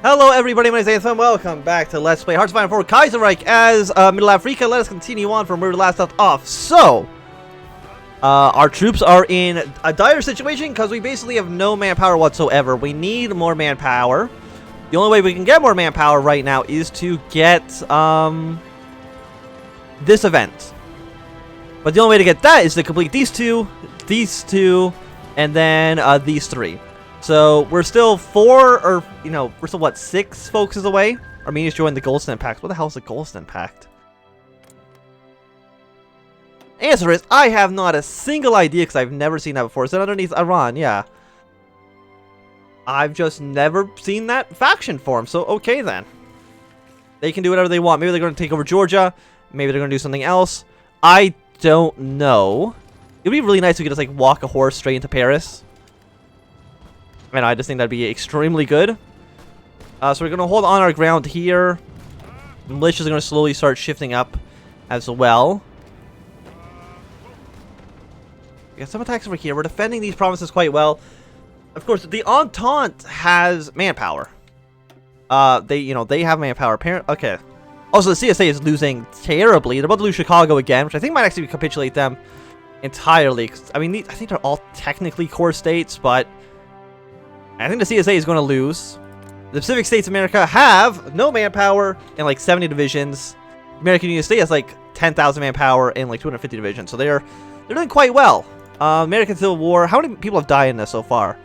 Hello everybody, my name is Ethan. Welcome back to Let's Play Hearts of Iron 4 Kaiserreich as Mittelafrika. Let us continue on from where we last left off. So, our troops are in a dire situation because we basically have no manpower whatsoever. We need more manpower. The only way we can get more manpower right now is to get this event. But the only way to get that is to complete these two, and then these three. So we're still we're still what, 6 focuses away? Armenia's joined the Goldston Pact. What the hell is the Goldston Pact? Answer is, I have not a single idea because I've never seen that before. Is that underneath Iran? Yeah. I've just never seen that faction form, so okay then. They can do whatever they want. Maybe they're going to take over Georgia. Maybe they're going to do something else. I don't know. It would be really nice if we could just like walk a horse straight into Paris. And I just think that'd be extremely good. So we're going to hold on our ground here. Militias are going to slowly start shifting up as well. We got some attacks over here. We're defending these provinces quite well. Of course, the Entente has manpower. They have manpower. Okay. Also, the CSA is losing terribly. They're about to lose Chicago again, which I think might actually capitulate them entirely. I mean, I think they're all technically core states, but I think the CSA is going to lose. The Pacific States of America have no manpower and like 70 divisions. American Union State has like 10,000 manpower and like 250 divisions. So they're doing quite well. American Civil War. How many people have died in this so far?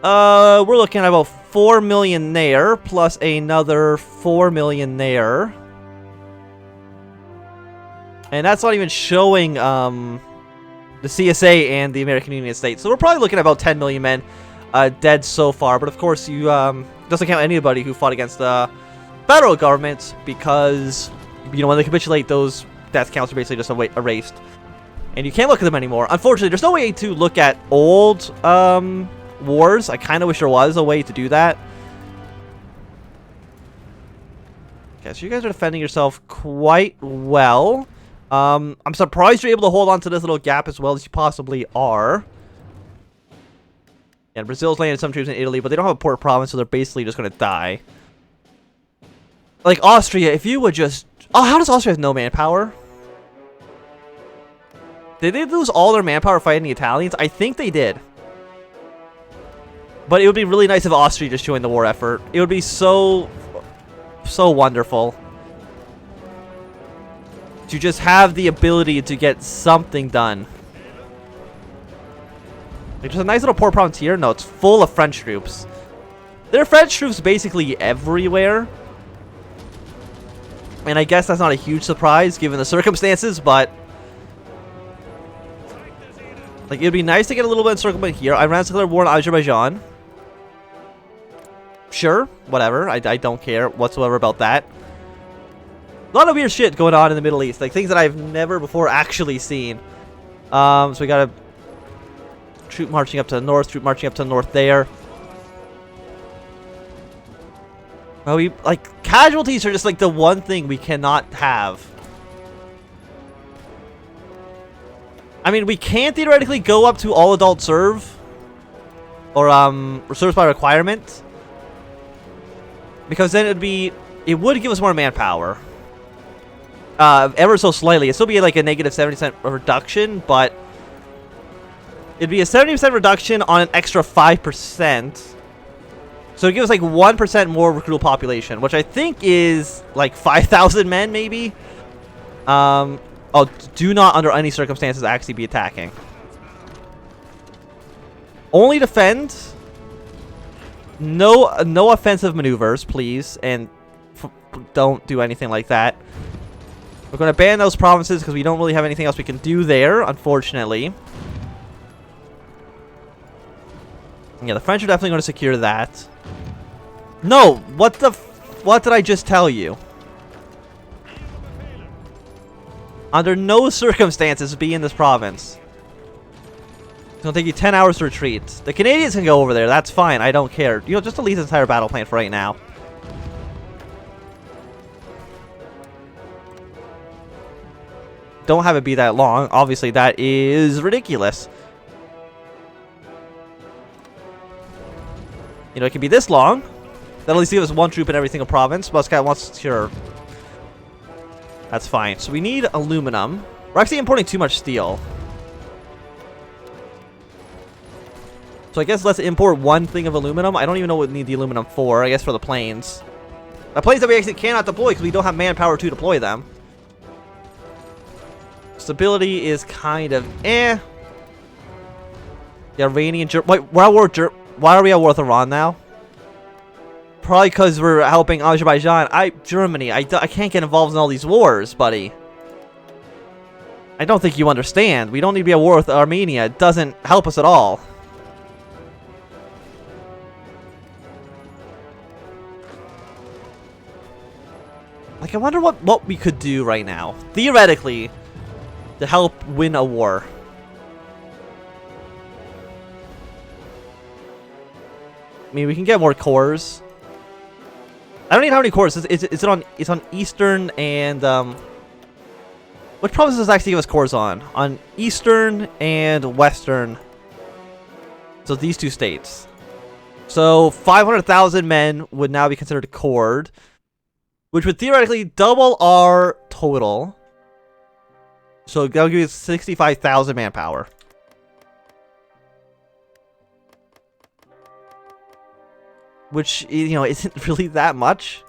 We're looking at about 4 million there, plus another 4 million there. And that's not even showing the CSA and the American Union State. So we're probably looking at about 10 million men dead so far. But of course, you doesn't count anybody who fought against the federal government, because when they capitulate, those death counts are basically just erased. And you can't look at them anymore. Unfortunately, there's no way to look at old wars. I kind of wish there was a way to do that. Okay, so you guys are defending yourself quite well. I'm surprised you're able to hold on to this little gap as well as you possibly are. And Brazil's landed some troops in Italy, but they don't have a port province, so they're basically just going to die. Like Austria, if you would just... Oh, how does Austria have no manpower? Did they lose all their manpower fighting the Italians? I think they did. But it would be really nice if Austria just joined the war effort. It would be so wonderful to just have the ability to get something done. Like, there's a nice little port province here. No, it's full of French troops. There are French troops basically everywhere. And I guess that's not a huge surprise given the circumstances, but like, it'd be nice to get a little bit of encirclement here. Iran's declared war on Azerbaijan. Sure, whatever. I don't care whatsoever about that. A lot of weird shit going on in the Middle East. Like, things that I've never before actually seen. So we got a troop marching up to the north, troop marching up to the north there. Well, casualties are just like the one thing we cannot have. I mean, we can theoretically go up to all adult serve. Or, service by requirement. Because then it would give us more manpower. Ever so slightly. It'd still be like a negative 70% reduction, but it'd be a 70% reduction on an extra 5%. So it gives us like 1% more recruitable population, which I think is like 5,000 men, maybe. Oh, do not under any circumstances actually be attacking. Only defend. No offensive maneuvers, please, and don't do anything like that. We're going to ban those provinces because we don't really have anything else we can do there, unfortunately. Yeah, the French are definitely going to secure that. No, what did I just tell you? Under no circumstances be in this province. It's going to take you 10 hours to retreat. The Canadians can go over there. That's fine. I don't care. Just delete the entire battle plan for right now. Don't have it be that long. Obviously, that is ridiculous. It can be this long. That'll at least give us 1 troop in every single province. Muscat wants to... Sure. That's fine. So we need aluminum. We're actually importing too much steel. So I guess let's import 1 thing of aluminum. I don't even know what we need the aluminum for. I guess for the planes. The planes that we actually cannot deploy because we don't have manpower to deploy them. Stability is kind of eh. The Iranian... Wait, we're at war... Why are we at war with Iran now? Probably because we're helping Azerbaijan. Germany. I can't get involved in all these wars, buddy. I don't think you understand. We don't need to be at war with Armenia. It doesn't help us at all. Like, I wonder what we could do right now, theoretically, to help win a war. I mean, we can get more cores. I don't need how many cores. It's on Eastern and which provinces does actually give us cores on? On Eastern and Western. So these 2 states. So 500,000 men would now be considered cored, which would theoretically double our total. So that'll give us 65,000 manpower. Which, you know, isn't really that much.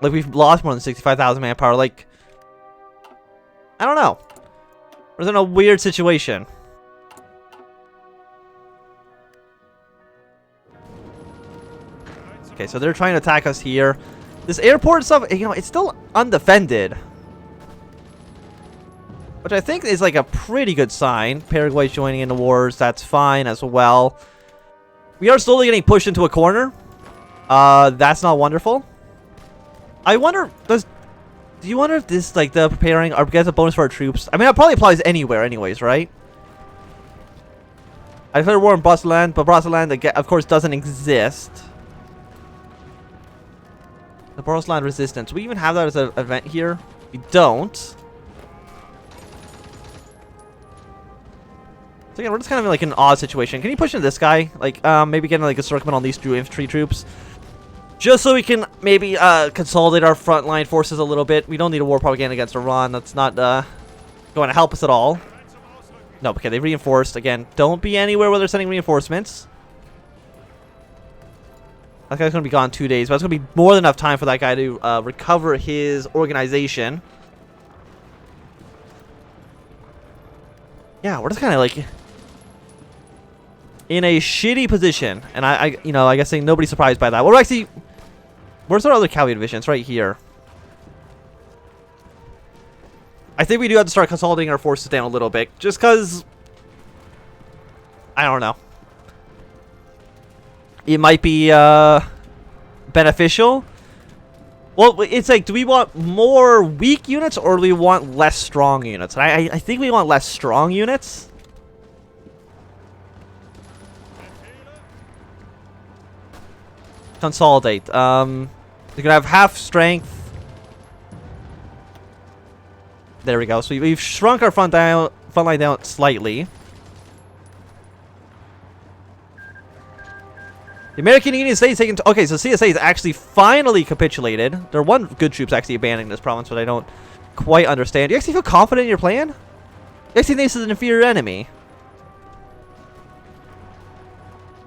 Like, we've lost more than 65,000 manpower. Like, I don't know. We're in a weird situation. Okay, so they're trying to attack us here. This airport stuff, you know, it's still undefended. Which I think is like a pretty good sign. Paraguay joining in the wars, that's fine as well. We are slowly getting pushed into a corner. That's not wonderful. I wonder, do you wonder if this, like, the preparing, or gets a bonus for our troops? I mean, it probably applies anywhere anyways, right? I declared war on Brosseland, but Brosseland, of course, doesn't exist. The Brosseland Resistance. Do we even have that as an event here? We don't. So again, we're just kind of in like an odd situation. Can you push into this guy? Like, maybe getting like a circlement on these 2 infantry troops. Just so we can maybe consolidate our frontline forces a little bit. We don't need a war propaganda against Iran. That's not going to help us at all. No, okay, they reinforced. Again, don't be anywhere where they're sending reinforcements. That guy's going to be gone 2 days, but it's going to be more than enough time for that guy to recover his organization. Yeah, we're just kind of like in a shitty position, and you know, I guess nobody's surprised by that. Well, actually, where's our other cavalry division? It's right here. I think we do have to start consolidating our forces down a little bit, just because I don't know. It might be beneficial. Well, it's like, do we want more weak units or do we want less strong units? And I think we want less strong units. Consolidate. They're gonna have half strength. There we go. So we've shrunk our front line down slightly. The American Union States taking... Okay, so CSA is actually finally capitulated. There are 1 good troops actually abandoning this province, but I don't quite understand. Do you actually feel confident in your plan? You actually think this is an inferior enemy?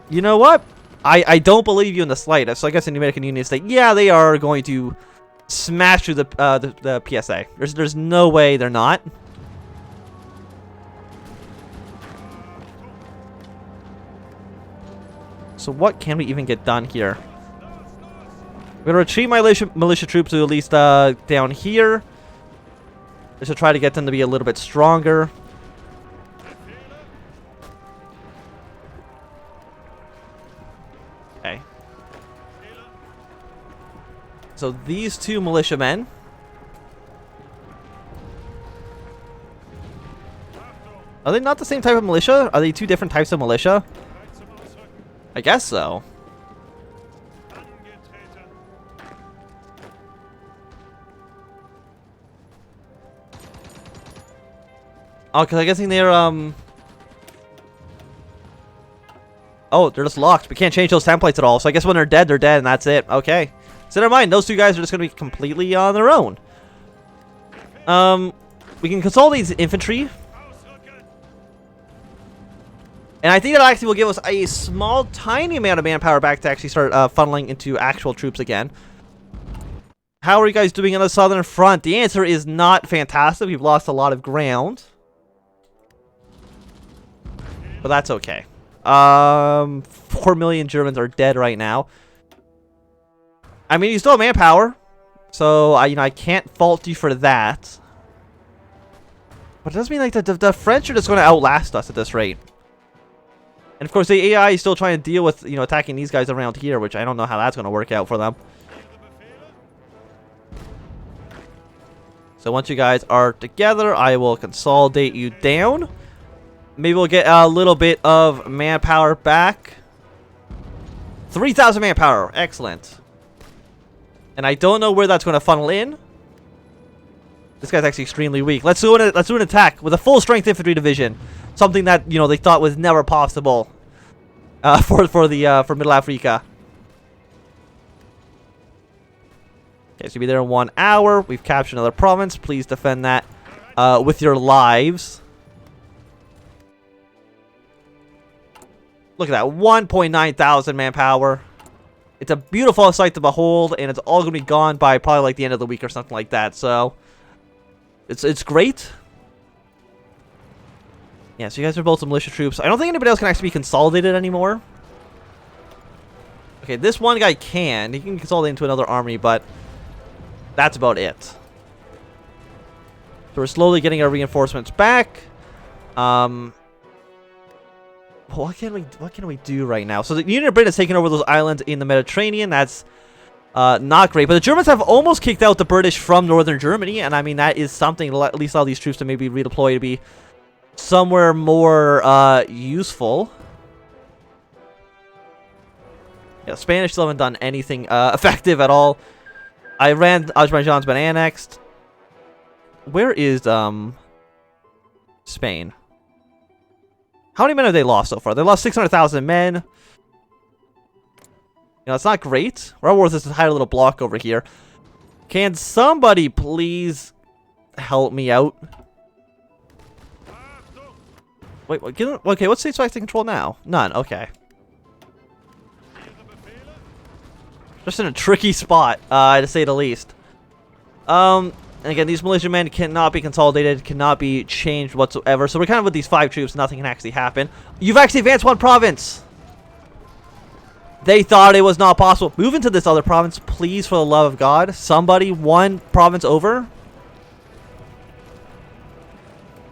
You know what? I don't believe you in the slightest. So I guess in the American Union State, yeah, they are going to smash through the PSA. There's no way they're not. So what can we even get done here? We're gonna retreat my militia troops to at least down here. Just to try to get them to be a little bit stronger. Okay. So these 2 militiamen. Are they not the same type of militia? Are they 2 different types of militia? I guess so. Oh, because I'm guessing they're, Oh, they're just locked. We can't change those templates at all. So I guess when they're dead, and that's it. Okay. So never mind. Those two guys are just going to be completely on their own. We can consolidate these infantry. And I think that actually will give us a small, tiny amount of manpower back to actually start funneling into actual troops again. How are you guys doing on the southern front? The answer is not fantastic. We've lost a lot of ground. But that's okay. 4 million Germans are dead right now. I mean, you still have manpower. So, I can't fault you for that. But it does mean like the French are just going to outlast us at this rate. And of course, the AI is still trying to deal with, attacking these guys around here, which I don't know how that's going to work out for them. So once you guys are together, I will consolidate you down. Maybe we'll get a little bit of manpower back. 3,000 manpower. Excellent. And I don't know where that's going to funnel in. This guy's actually extremely weak. Let's do an attack with a full strength infantry division. Something that, they thought was never possible for Middle Africa. Okay, so you'll be there in 1 hour. We've captured another province. Please defend that with your lives. Look at that, 1.9 thousand manpower. It's a beautiful sight to behold, and it's all going to be gone by probably like the end of the week or something like that. So, it's great. Yeah, so you guys are both some militia troops. I don't think anybody else can actually be consolidated anymore. Okay, this one guy can. He can consolidate into another army, but that's about it. So we're slowly getting our reinforcements back. What can we do right now? So the Union of Britain has taken over those islands in the Mediterranean. That's not great. But the Germans have almost kicked out the British from northern Germany, and I mean that is something to at least allow these troops to maybe redeploy to be somewhere more useful. Yeah, Spanish still haven't done anything effective at all. Azerbaijan's been annexed. Where is Spain? How many men have they lost so far? They lost 600,000 men. It's not great. We're at war with this entire little block over here. Can somebody please help me out? Wait, okay, what states do I have to control now? None, okay. Just in a tricky spot, to say the least. And again, these militia men cannot be consolidated, cannot be changed whatsoever. So we're kind of with these 5 troops, nothing can actually happen. You've actually advanced 1 province! They thought it was not possible. Move into this other province, please, for the love of God. Somebody 1 province over.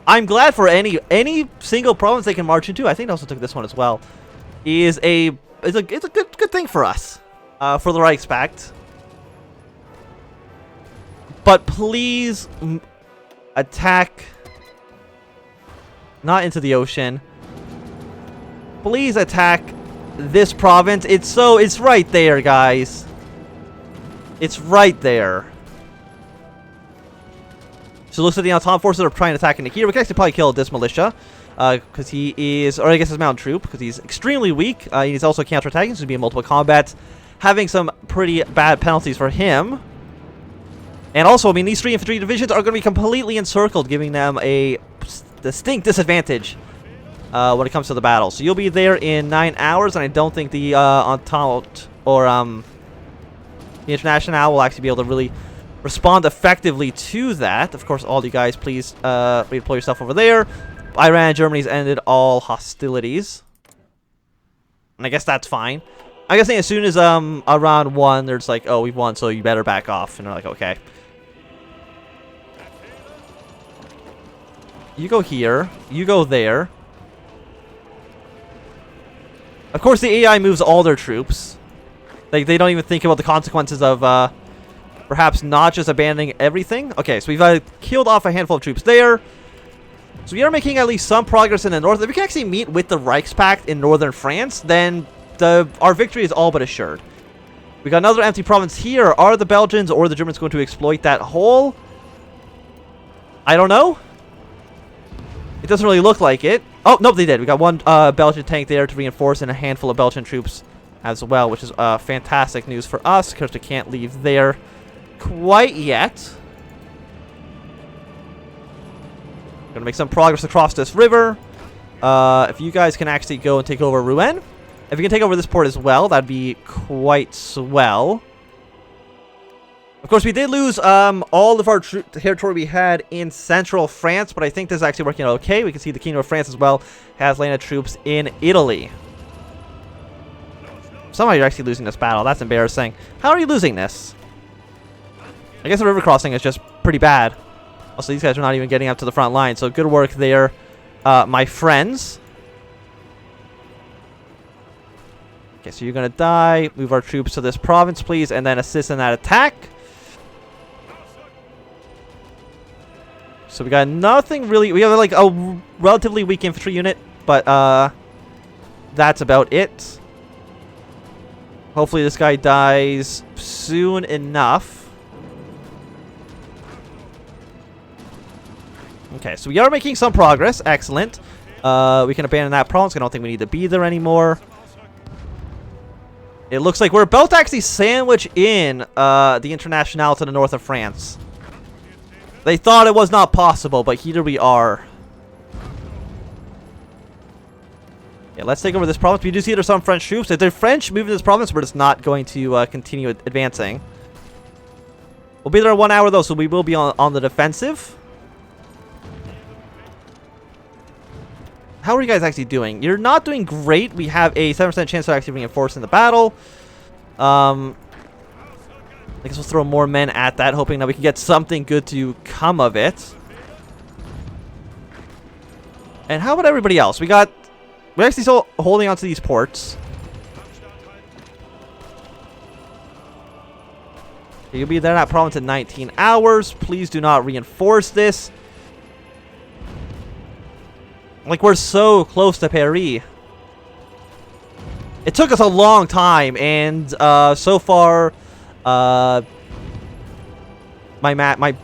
I'm glad for any single province they can march into. I think they also took this one as well. It's a good thing for us, for the Reichspakt. But please attack, not into the ocean. Please attack this province. It's right there, guys. It's right there. So it looks like the Entente forces are trying to attack into here. We can actually probably kill this militia. Because he is, or I guess his mountain troop, because he's extremely weak. He's also counterattacking, so he's going to be in multiple combats. Having some pretty bad penalties for him. And also, I mean, these 3 infantry divisions are going to be completely encircled, giving them a distinct disadvantage when it comes to the battle. So you'll be there in 9 hours, and I don't think the Entente or the International will actually be able to really respond effectively to that. Of course, all you guys, please redeploy yourself over there. Iran and Germany's ended all hostilities. And I guess that's fine. I'm guessing as soon as around 1, they're just like, oh, we've won, so you better back off. And they're like, okay. You go here. You go there. Of course, the AI moves all their troops. They don't even think about the consequences of perhaps not just abandoning everything. Okay, so we've killed off a handful of troops there. So we are making at least some progress in the north. If we can actually meet with the Reichspakt in northern France, then our victory is all but assured. We got another empty province here. Are the Belgians or the Germans going to exploit that hole? I don't know. It doesn't really look like it. Oh, nope, they did. We got one Belgian tank there to reinforce and a handful of Belgian troops as well, which is fantastic news for us because we can't leave there quite yet. Gonna make some progress across this river. If you guys can actually go and take over Rouen. If you can take over this port as well, that'd be quite swell. Of course, we did lose all of our territory we had in central France, but I think this is actually working out okay. We can see the Kingdom of France as well has landed troops in Italy. Somehow you're actually losing this battle. That's embarrassing. How are you losing this? I guess the river crossing is just pretty bad. Also, these guys are not even getting up to the front line, so good work there, my friends. Okay, so you're going to die. Move our troops to this province, please, and then assist in that attack. So we got nothing really. We have like a relatively weak infantry unit, but that's about it. Hopefully this guy dies soon enough. Okay, so we are making some progress. Excellent. We can abandon that province. I don't think we need to be there anymore. It looks like we're about to actually sandwich in the Internationale to the north of France. They thought it was not possible, but here we are. Yeah, let's take over this province. We do see there's some French troops. If they're French moving to this province, we're just not going to continue advancing. We'll be there in 1 hour, though, so we will be on the defensive. How are you guys actually doing? You're not doing great. We have a 7% chance of actually reinforcing the battle. I guess we'll throw more men at that, hoping that we can get something good to come of it. And how about everybody else? We're actually still holding on to these ports. You'll be there in that province in 19 hours. Please do not reinforce this. Like, we're so close to Paris. It took us a long time, and so far, my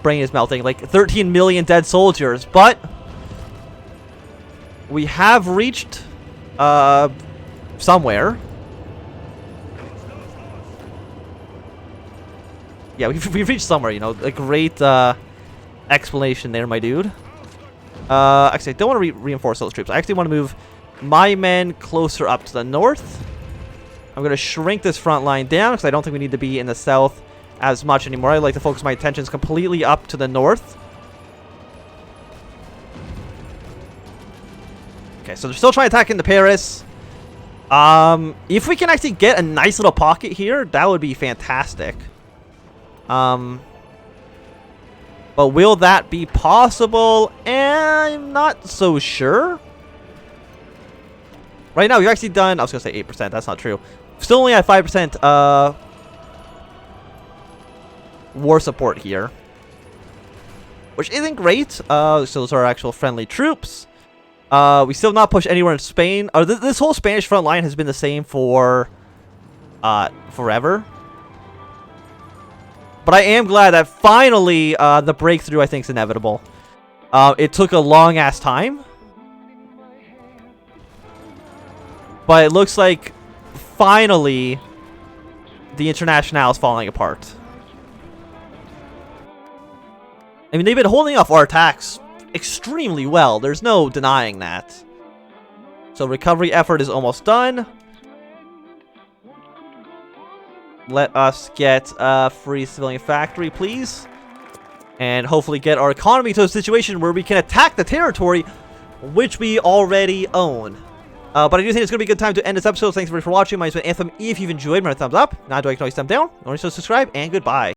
brain is melting. Like 13 million dead soldiers, but we have reached somewhere. Yeah, we've reached somewhere. You know, a great explanation there, my dude. Actually, I don't want to reinforce those troops. I actually want to move my men closer up to the north. I'm going to shrink this front line down because I don't think we need to be in the south as much anymore. I'd like to focus my attentions completely up to the north. Okay, so they're still trying to attack into Paris. If we can actually get a nice little pocket here, that would be fantastic. But will that be possible? I'm not so sure. Right now, we've actually done... I was going to say 8%. That's not true. Still only at 5% war support here. Which isn't great. So those are actual friendly troops. We still have not pushed anywhere in Spain. This whole Spanish front line has been the same for forever. But I am glad that finally the breakthrough, I think, is inevitable. It took a long-ass time. But it looks like finally the Internationale is falling apart. I mean, they've been holding off our attacks extremely well. There's no denying that. So recovery effort is almost done. Let us get a free civilian factory, please. And hopefully get our economy to a situation where we can attack the territory which we already own. But I do think it's going to be a good time to end this episode. Thanks everybody for watching. My name has been Anthem. If you've enjoyed, remember to thumbs up. Not do I can always thumb down. Or subscribe, and goodbye.